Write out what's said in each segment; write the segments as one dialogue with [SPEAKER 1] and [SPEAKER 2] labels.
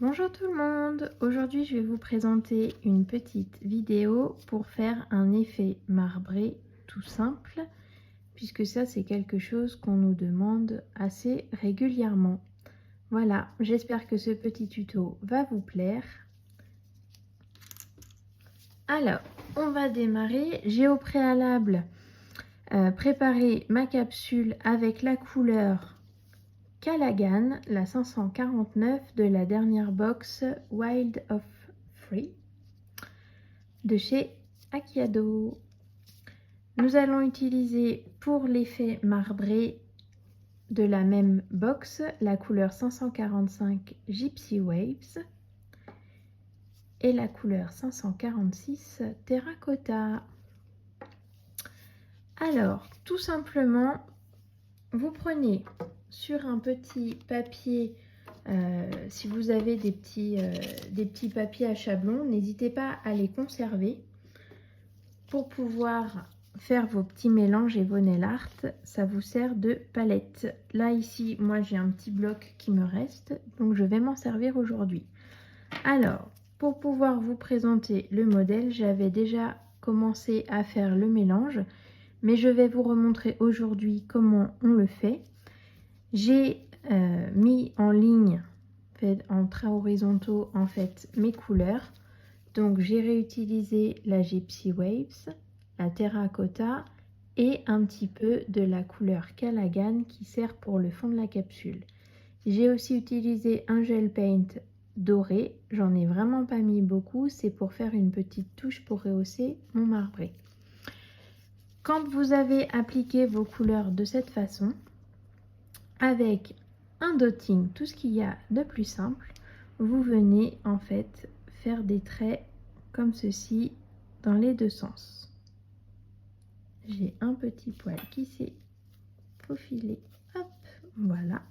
[SPEAKER 1] Bonjour tout le monde, aujourd'hui je vais vous présenter une petite vidéo pour faire un effet marbré tout simple puisque ça c'est quelque chose qu'on nous demande assez régulièrement. Voilà, j'espère que ce petit tuto va vous plaire. Alors, on va démarrer. J'ai au préalable préparé ma capsule avec la couleur Callaghan, la 549 de la dernière box Wild of Free de chez Akiado. Nous allons utiliser pour l'effet marbré de la même box la couleur 545 Gypsy Waves et la couleur 546 Terracotta. Alors, tout simplement, vous prenez sur un petit papier, si vous avez des petits papiers à chablon, n'hésitez pas à les conserver pour pouvoir faire vos petits mélanges et vos nail art. Ça vous sert de palette. Là ici, moi j'ai un petit bloc qui me reste, donc je vais m'en servir aujourd'hui. Alors, pour pouvoir vous présenter le modèle, j'avais déjà commencé à faire le mélange, mais je vais vous remontrer aujourd'hui comment on le fait. J'ai mis en ligne, en traits horizontaux, en fait, mes couleurs. Donc, j'ai réutilisé la Gypsy Waves, la Terracotta et un petit peu de la couleur Callaghan qui sert pour le fond de la capsule. J'ai aussi utilisé un gel paint doré. J'en ai vraiment pas mis beaucoup. C'est pour faire une petite touche pour rehausser mon marbré. Quand vous avez appliqué vos couleurs de cette façon, avec un dotting, tout ce qu'il y a de plus simple, vous venez en fait faire des traits comme ceci dans les deux sens. J'ai un petit poil qui s'est faufilé, hop, voilà.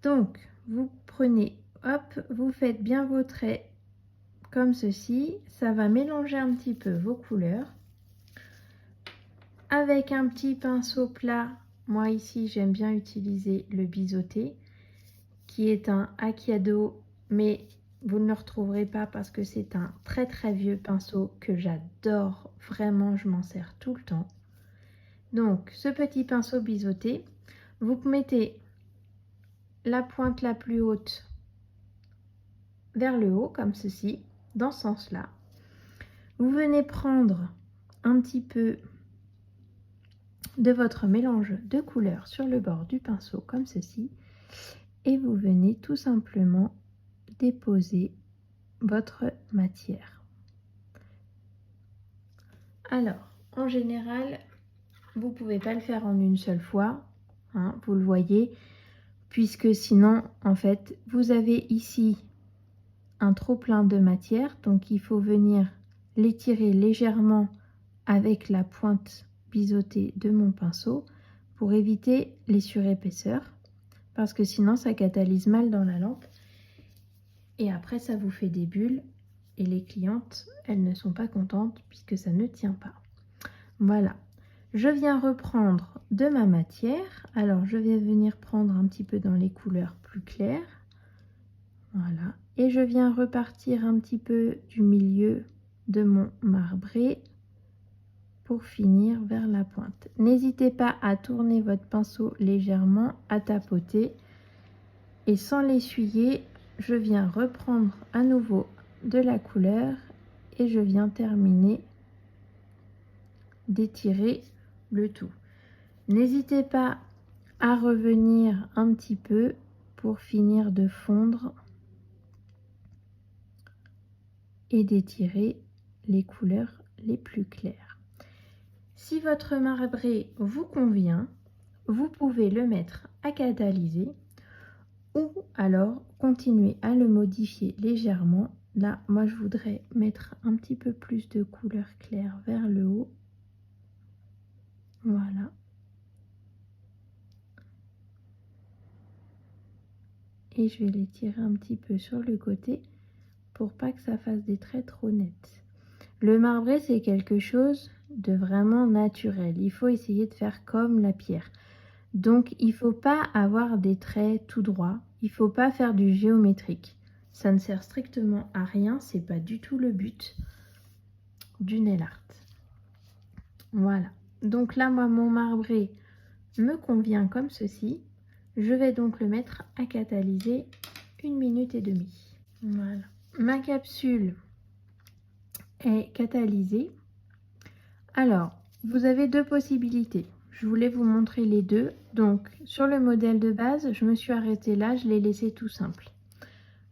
[SPEAKER 1] Donc vous prenez, hop, vous faites bien vos traits comme ceci, ça va mélanger un petit peu vos couleurs. Avec un petit pinceau plat, moi ici j'aime bien utiliser le biseauté, qui est un Akiado, mais vous ne le retrouverez pas parce que c'est un très vieux pinceau que j'adore, vraiment je m'en sers tout le temps. Donc ce petit pinceau biseauté, vous mettez la pointe la plus haute vers le haut comme ceci, dans ce sens là. Vous venez prendre un petit peu de votre mélange de couleurs sur le bord du pinceau comme ceci et vous venez tout simplement déposer votre matière. Alors, en général, vous ne pouvez pas le faire en une seule fois, hein, vous le voyez, puisque sinon, en fait, vous avez ici un trop plein de matière, donc il faut venir l'étirer légèrement avec la pointe biseautée de mon pinceau pour éviter les surépaisseurs, parce que sinon ça catalyse mal dans la lampe et après ça vous fait des bulles et les clientes elles ne sont pas contentes puisque ça ne tient pas. Voilà, je viens reprendre de ma matière. Alors je vais venir prendre un petit peu dans les couleurs plus claires, voilà, et je viens repartir un petit peu du milieu de mon marbré pour finir vers la pointe. N'hésitez pas à tourner votre pinceau légèrement, à tapoter, et sans l'essuyer, je viens reprendre à nouveau de la couleur et je viens terminer d'étirer le tout. N'hésitez pas à revenir un petit peu pour finir de fondre et d'étirer les couleurs les plus claires. Si votre marbré vous convient, vous pouvez le mettre à catalyser ou alors continuer à le modifier légèrement. Là, moi je voudrais mettre un petit peu plus de couleur claire vers le haut. Voilà. Et je vais les tirer un petit peu sur le côté pour pas que ça fasse des traits trop nets. Le marbré, c'est quelque chose de vraiment naturel. Il faut essayer de faire comme la pierre. Donc, il ne faut pas avoir des traits tout droits. Il ne faut pas faire du géométrique. Ça ne sert strictement à rien, c'est pas du tout le but du nail art. Voilà. Donc là, moi, mon marbré me convient comme ceci. Je vais donc le mettre à catalyser 1 minute et demie. Voilà. Ma capsule est catalysée. Alors, vous avez deux possibilités. Je voulais vous montrer les deux. Donc, sur le modèle de base, je me suis arrêtée là, je l'ai laissé tout simple.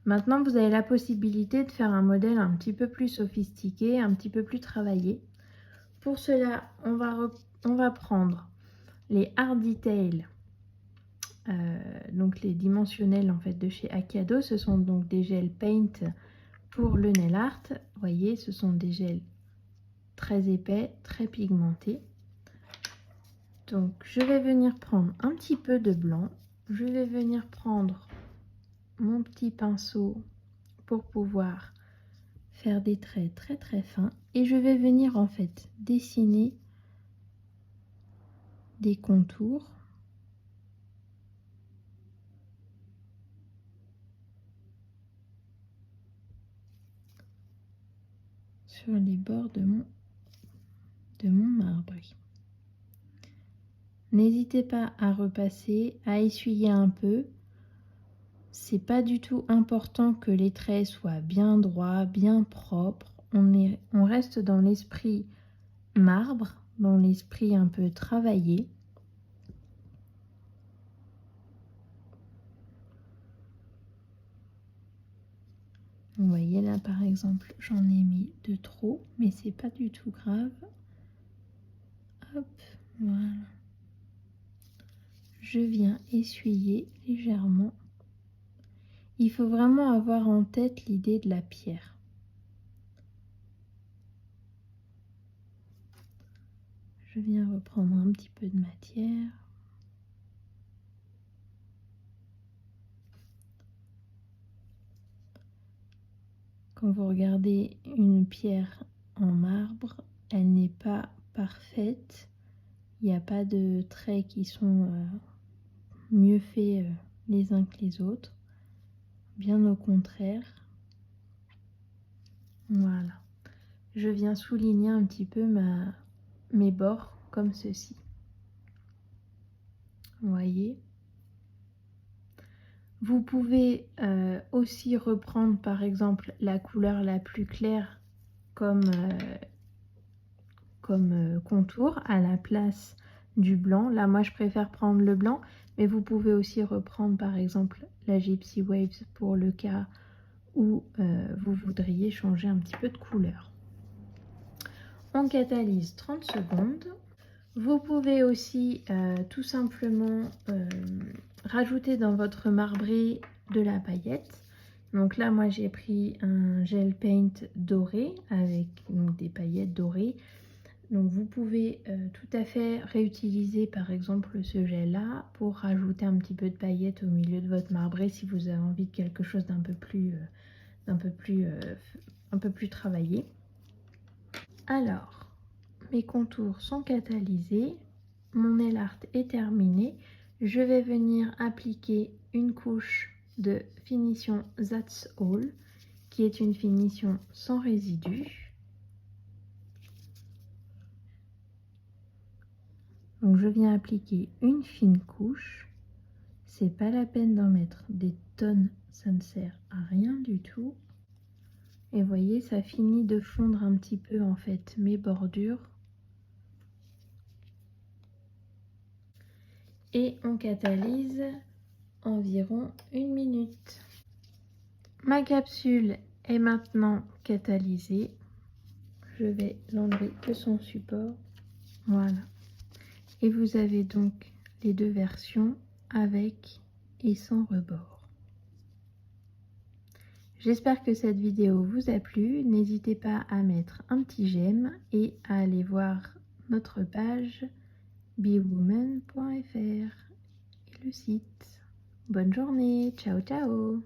[SPEAKER 1] Maintenant, vous avez la possibilité de faire un modèle un petit peu plus sophistiqué, un petit peu plus travaillé. Pour cela, on va prendre les Art Detail, donc les dimensionnels en fait de chez Akiado. Ce sont donc des gels paint pour le nail art. Vous voyez, ce sont des gels très épais, très pigmentés. Donc, je vais venir prendre un petit peu de blanc. Je vais venir prendre mon petit pinceau pour pouvoir faire des traits très très fins. Et je vais venir en fait dessiner des contours. Sur les bords de mon marbré. N'hésitez pas à repasser, à essuyer un peu. C'est pas du tout important que les traits soient bien droits, bien propres. On reste dans l'esprit marbre, dans l'esprit un peu travaillé. Vous voyez là par exemple, j'en ai mis de trop, mais c'est pas du tout grave. Hop, voilà. Je viens essuyer légèrement. Il faut vraiment avoir en tête l'idée de la pierre. Je viens reprendre un petit peu de matière. Quand vous regardez une pierre en marbre, elle n'est pas parfaite. Il n'y a pas de traits qui sont mieux faits les uns que les autres. Bien au contraire. Voilà. Je viens souligner un petit peu mes bords comme ceci. Vous voyez. Vous pouvez aussi reprendre par exemple la couleur la plus claire comme contour à la place du blanc. Là moi je préfère prendre le blanc, mais vous pouvez aussi reprendre par exemple la Gypsy Waves pour le cas où vous voudriez changer un petit peu de couleur. On catalyse 30 secondes. Vous pouvez aussi tout simplement rajouter dans votre marbré de la paillette. Donc là, moi, j'ai pris un gel paint doré avec donc, des paillettes dorées. Donc vous pouvez tout à fait réutiliser par exemple ce gel-là pour rajouter un petit peu de paillettes au milieu de votre marbré si vous avez envie de quelque chose d'un peu plus travaillé. Alors, mes contours sont catalysés, mon nail art est terminé. Je vais venir appliquer une couche de finition That's All, qui est une finition sans résidus. Donc je viens appliquer une fine couche. C'est pas la peine d'en mettre des tonnes, ça ne sert à rien du tout. Et vous voyez, ça finit de fondre un petit peu en fait mes bordures. Et on catalyse environ 1 minute. Ma capsule est maintenant catalysée. Je vais l'enlever de son support. Voilà. Et vous avez donc les deux versions avec et sans rebord. J'espère que cette vidéo vous a plu. N'hésitez pas à mettre un petit j'aime et à aller voir notre page bewoman.fr et le site. Bonne journée, ciao ciao.